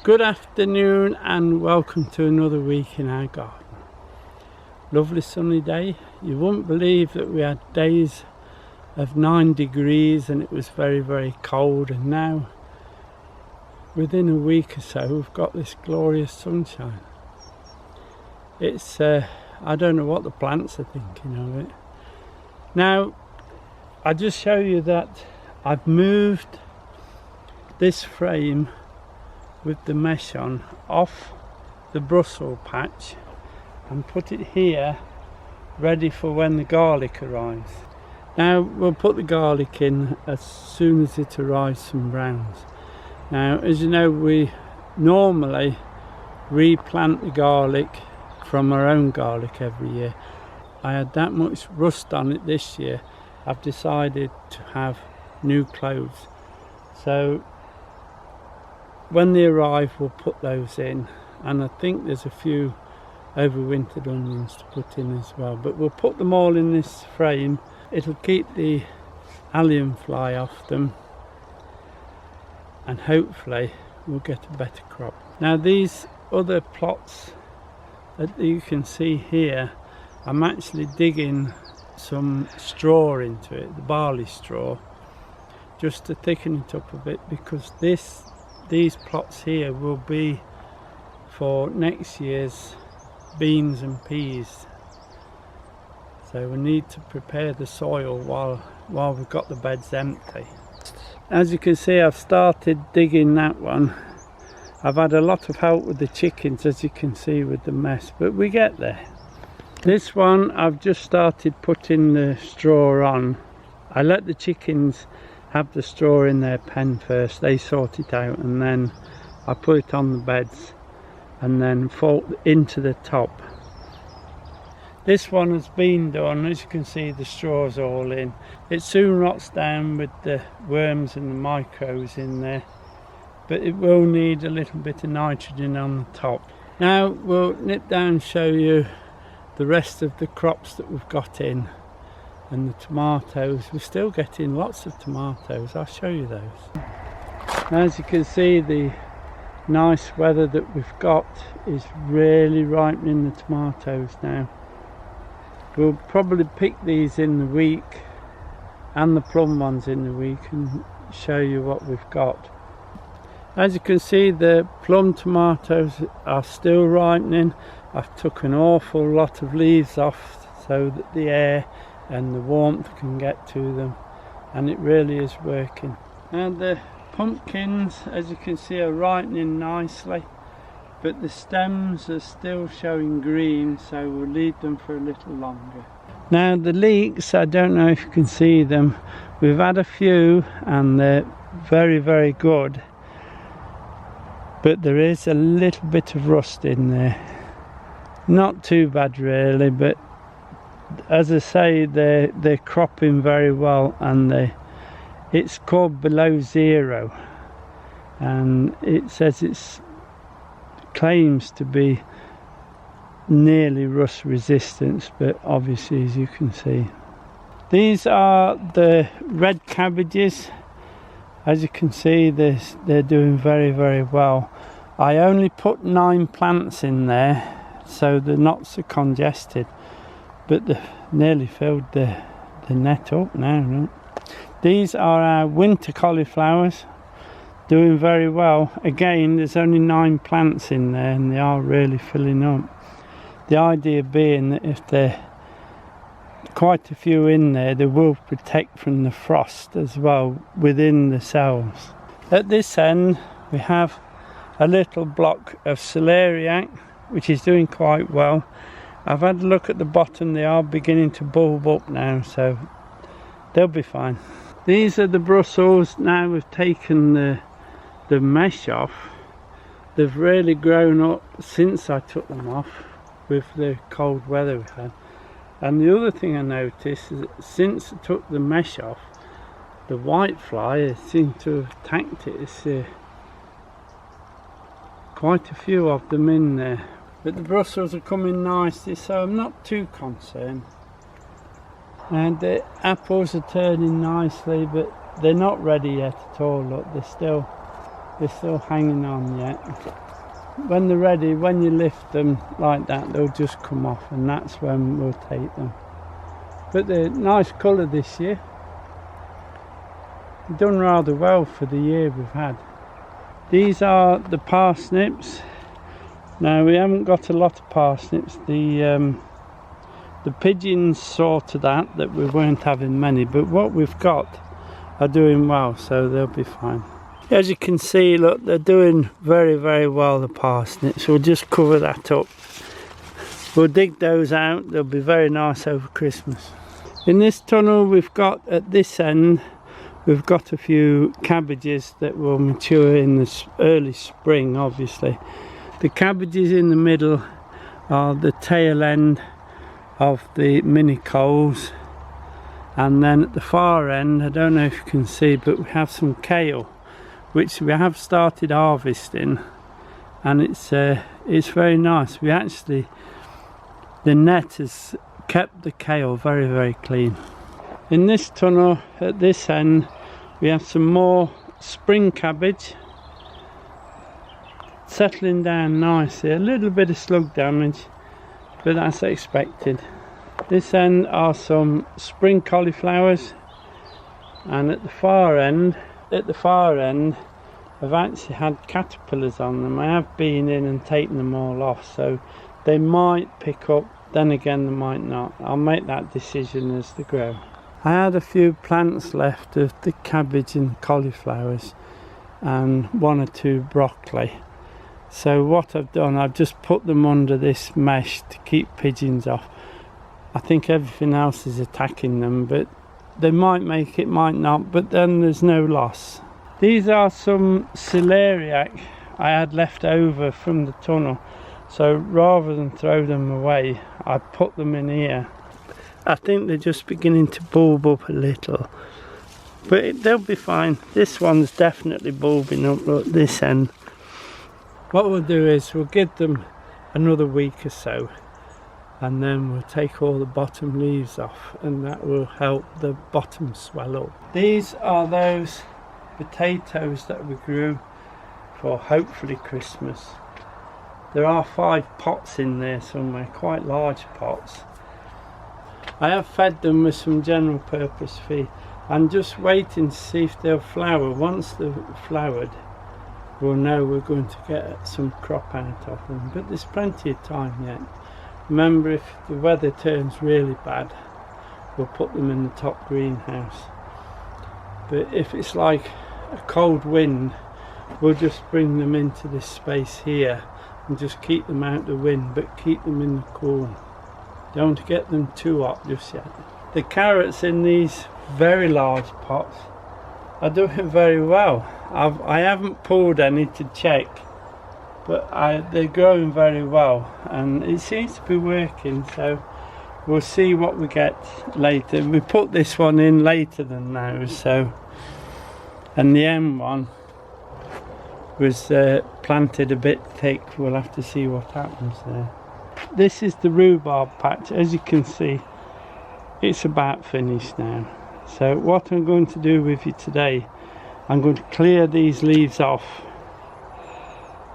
Good afternoon and welcome to another week in our garden. Lovely sunny day. You wouldn't believe that we had days of 9 degrees and it was very cold, and now within a week or so we've got this glorious sunshine. It's I don't know what the plants are thinking of it. Now I just show you that I've moved this frame with the mesh on off the Brussels patch and put it here ready for when the garlic arrives. Now we'll put the garlic in as soon as it arrives from browns. Now, as you know, we normally replant the garlic from our own garlic every year. I had that much rust on it this year, I've decided to have new cloves. So when they arrive we'll put those in, and I think there's a few overwintered onions to put in as well, but we'll put them all in this frame. It'll keep the allium fly off them and hopefully we'll get a better crop. Now these other plots that you can see here, I'm actually digging some straw into it, the barley straw, just to thicken it up a bit, because these plots here will be for next year's beans and peas. So we need to prepare the soil while we've got the beds empty. As you can see, I've started digging that one. I've had a lot of help with the chickens, as you can see with the mess, but we get there. This one I've just started putting the straw on. I let the chickens have the straw in their pen first, they sort it out, and then I put it on the beds and then fold into the top. This one has been done. As you can see, the straw's all in. It soon rots down with the worms and the microbes in there, but it will need a little bit of nitrogen on the top. Now we'll nip down and show you the rest of the crops that we've got in. And the tomatoes, we're still getting lots of tomatoes. I'll show you those. As you can see, the nice weather that we've got is really ripening the tomatoes now. We'll probably pick these in the week, and the plum ones in the week, and show you what we've got. As you can see, the plum tomatoes are still ripening. I've took an awful lot of leaves off so that the air and the warmth can get to them, and it really is working. And the pumpkins, as you can see, are ripening nicely, but the stems are still showing green, so we'll leave them for a little longer. Now the leeks, I don't know if you can see them, we've had a few and they're very good, but there is a little bit of rust in there. Not too bad really, but as I say, they're cropping very well, and it's called below zero, and it says it claims to be nearly rust resistant, but obviously, as you can see, these are the red cabbages. As you can see, they're doing very well. I only put 9 plants in there so they're not so congested, but they've nearly filled the net up now. Right? These are our winter cauliflowers, doing very well. Again, there's only 9 plants in there and they are really filling up. The idea being that if there are quite a few in there, they will protect from the frost as well within the cells. At this end we have a little block of celeriac, which is doing quite well. I've had a look at the bottom, they are beginning to bulb up now, so they'll be fine. These are the Brussels. Now we've taken the mesh off. They've really grown up since I took them off with the cold weather we've had. And the other thing I noticed is that since I took the mesh off, the whitefly seems to have attacked it. It's quite a few of them in there. But the Brussels are coming nicely, so I'm not too concerned. And the apples are turning nicely, but they're not ready yet at all. Look, they're still They're still hanging on yet. When they're ready, when you lift them like that, they'll just come off, and that's when we'll take them. But they're nice colour this year. They've done rather well for the year we've had. These are the parsnips. Now we haven't got a lot of parsnips. The pigeons saw to that we weren't having many, but what we've got are doing well, so they'll be fine. As you can see, look, they're doing very, very well, the parsnips. We'll just cover that up. We'll dig those out. They'll be very nice over Christmas. In this tunnel we've got, at this end, we've got a few cabbages that will mature in the early spring, obviously. The cabbages in the middle are the tail end of the mini coals. And then at the far end, I don't know if you can see, but we have some kale, which we have started harvesting, and it's very nice. The net has kept the kale very, very clean. In this tunnel at this end we have some more spring cabbage, settling down nicely. A little bit of slug damage, but that's expected. This end are some spring cauliflowers, and at the far end I've actually had caterpillars on them. I have been in and taken them all off, so they might pick up, then again they might not. I'll make that decision as they grow. I had a few plants left of the cabbage and cauliflowers and one or two broccoli. So what I've done, I've just put them under this mesh to keep pigeons off. I think everything else is attacking them, but they might make it, might not, but then there's no loss. These are some celeriac I had left over from the tunnel, so rather than throw them away, I put them in here. I think they're just beginning to bulb up a little, but they'll be fine. This one's definitely bulbing up, look, this end. What we'll do is we'll give them another week or so, and then we'll take all the bottom leaves off, and that will help the bottom swell up. These are those potatoes that we grew for hopefully Christmas. There are 5 pots in there somewhere, quite large pots. I have fed them with some general purpose feed. I'm just waiting to see if they'll flower. Once they've flowered, we'll know we're going to get some crop out of them, but there's plenty of time yet. Remember, if the weather turns really bad, we'll put them in the top greenhouse. But if it's like a cold wind, we'll just bring them into this space here and just keep them out the wind, but keep them in the cool. Don't get them too hot just yet. The carrots in these very large pots are doing very well. I haven't pulled any to check, but they're growing very well, and it seems to be working, so we'll see what we get later. We put this one in later than those, so, and the M one was planted a bit thick. We'll have to see what happens there. This is the rhubarb patch. As you can see, it's about finished now. So what I'm going to do with you today, I'm going to clear these leaves off.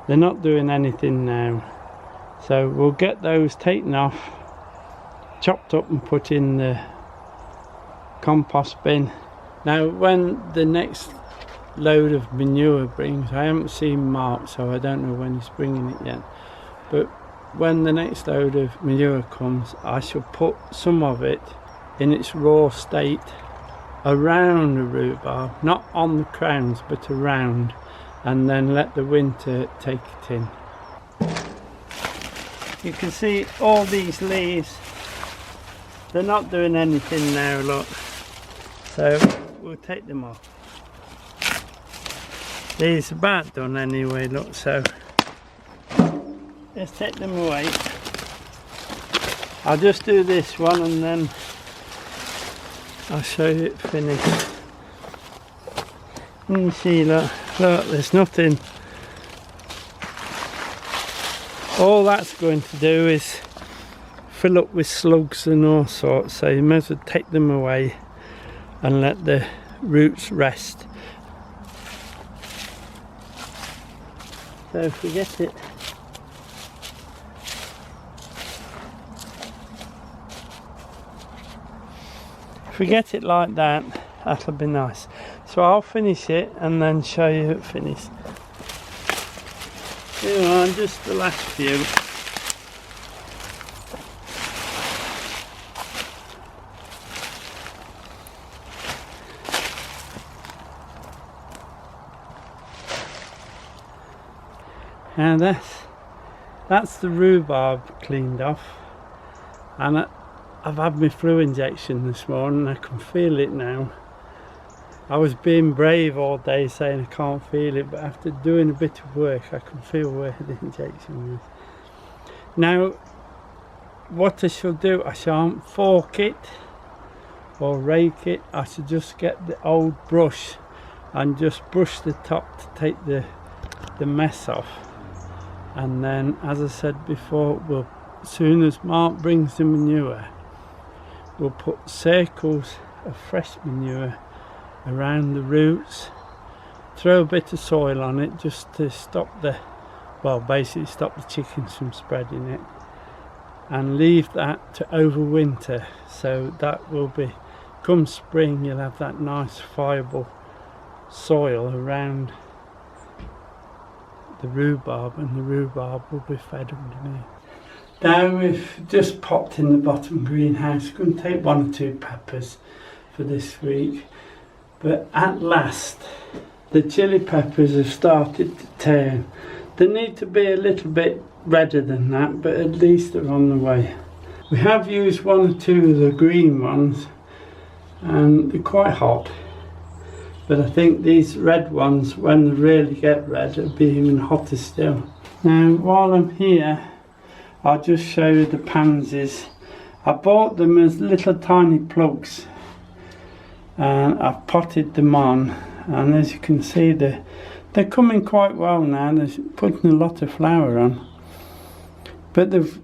They're not doing anything now, so we'll get those taken off, chopped up and put in the compost bin. Now when the next load of manure brings, I haven't seen Mark, so I don't know when he's bringing it yet, but when the next load of manure comes, I shall put some of it in its raw state around the rhubarb, not on the crowns but around, and then let the winter take it in. You can see all these leaves, they're not doing anything now, look, so we'll take them off. These are about done anyway, look, so let's take them away. I'll just do this one and then I'll show you it finished. And you see, look, there's nothing. All that's going to do is fill up with slugs and all sorts, so you may as well take them away and let the roots rest. So forget it. Forget it like that, that'll be nice. So I'll finish it and then show you it finished. Here are just the last few. And that's the rhubarb cleaned off, and I've had my flu injection this morning. I can feel it now. I was being brave all day saying I can't feel it, but after doing a bit of work I can feel where the injection is. Now what I shall do, I shan't fork it or rake it. I should just get the old brush and just brush the top to take the mess off. And then, as I said before, as soon as Mark brings the manure, we'll put circles of fresh manure around the roots, throw a bit of soil on it just to stop basically stop the chickens from spreading it, and leave that to overwinter. So that will be, come spring, you'll have that nice viable soil around the rhubarb, and the rhubarb will be fed underneath. Now we've just popped in the bottom greenhouse. Going to take 1 or 2 peppers for this week, but at last the chili peppers have started to turn. They need to be a little bit redder than that, but at least they're on the way. We have used 1 or 2 of the green ones and they're quite hot. But I think these red ones, when they really get red, will be even hotter still. Now, while I'm here, I'll just show you the pansies. I bought them as little tiny plugs, and I've potted them on. And as you can see, they're coming quite well now. They're putting a lot of flower on. But they've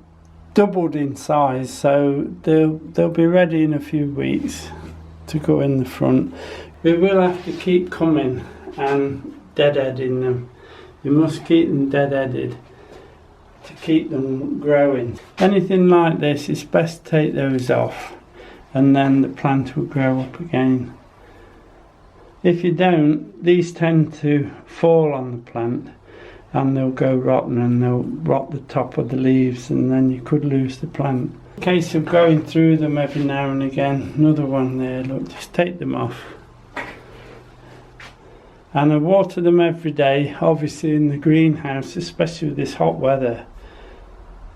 doubled in size, so they'll be ready in a few weeks to go in the front. We will have to keep coming and deadheading them. You must keep them deadheaded to keep them growing. Anything like this, it's best to take those off and then the plant will grow up again. If you don't, these tend to fall on the plant and they'll go rotten and they'll rot the top of the leaves, and then you could lose the plant. In case of going through them every now and again, another one there, look, just take them off. And I water them every day, obviously in the greenhouse, especially with this hot weather.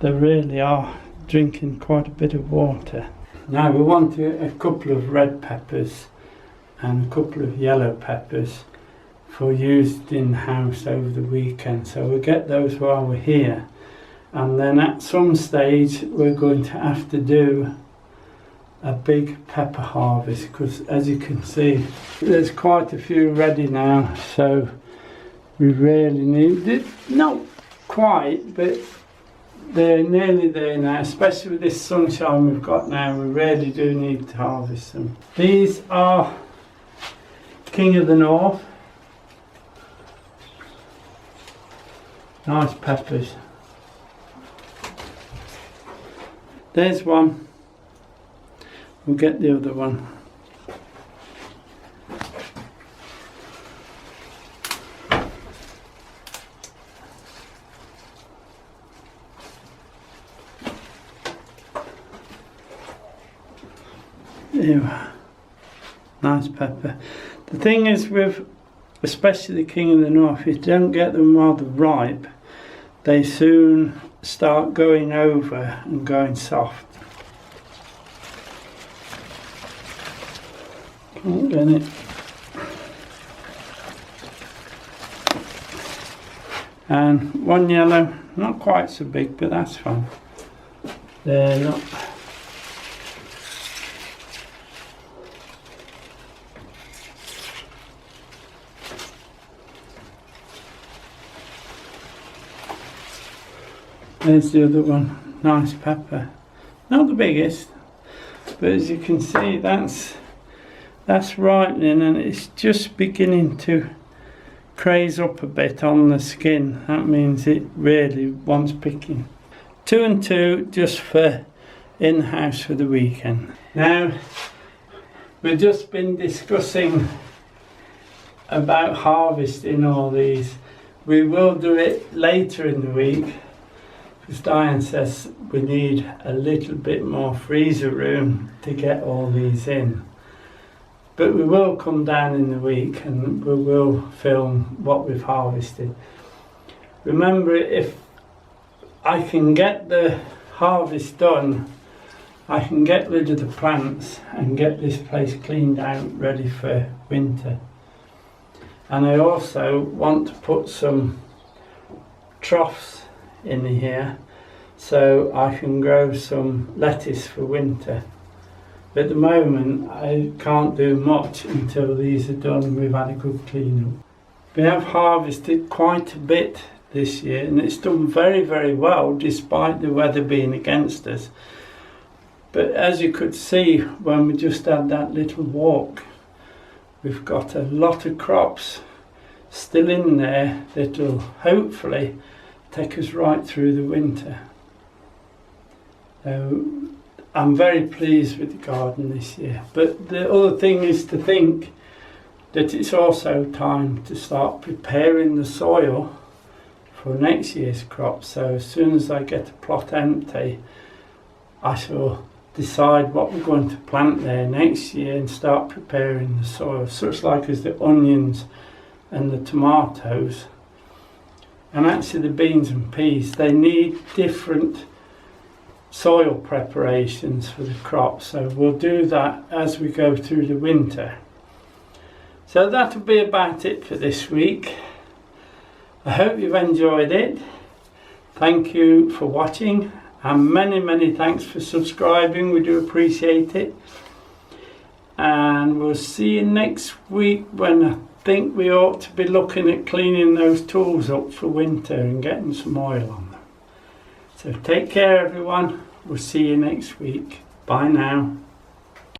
They really are drinking quite a bit of water. Now we want a couple of red peppers and a couple of yellow peppers for use in the house over the weekend. So we'll get those while we're here. And then at some stage we're going to have to do a big pepper harvest, because as you can see there's quite a few ready now, so we really need it. Not quite, but they're nearly there now, especially with this sunshine we've got now. We really do need to harvest them. These are King of the North, nice peppers. There's one. We'll get the other one. There you are. Nice pepper. The thing is with, especially the King of the North, if you don't get them while they're ripe, they soon start going over and going soft. Can't get it. And one yellow, not quite so big, but that's fine. They're not. There's the other one, nice pepper. Not the biggest, but as you can see, that's ripening and it's just beginning to crays up a bit on the skin, that means it really wants picking. 2 and 2 just for in-house for the weekend. Now, we've just been discussing about harvesting all these. We will do it later in the week because Diane says we need a little bit more freezer room to get all these in. But we will come down in the week and we will film what we've harvested. Remember, if I can get the harvest done, I can get rid of the plants and get this place cleaned out ready for winter. And I also want to put some troughs in here so I can grow some lettuce for winter. But at the moment I can't do much until these are done and we've had a good clean up. We have harvested quite a bit this year and it's done very, very well despite the weather being against us. But as you could see when we just had that little walk, we've got a lot of crops still in there that will hopefully take us right through the winter. I'm very pleased with the garden this year. But the other thing is to think that it's also time to start preparing the soil for next year's crop. So as soon as I get a plot empty, I shall decide what we're going to plant there next year and start preparing the soil, such like as the onions and the tomatoes and actually the beans and peas. They need different soil preparations for the crop, so we'll do that as we go through the winter. So that'll be about it for this week. I hope you've enjoyed it. Thank you for watching and many thanks for subscribing. We do appreciate it, and we'll see you next week when I think we ought to be looking at cleaning those tools up for winter and getting some oil on them. So take care everyone, we'll see you next week. Bye now.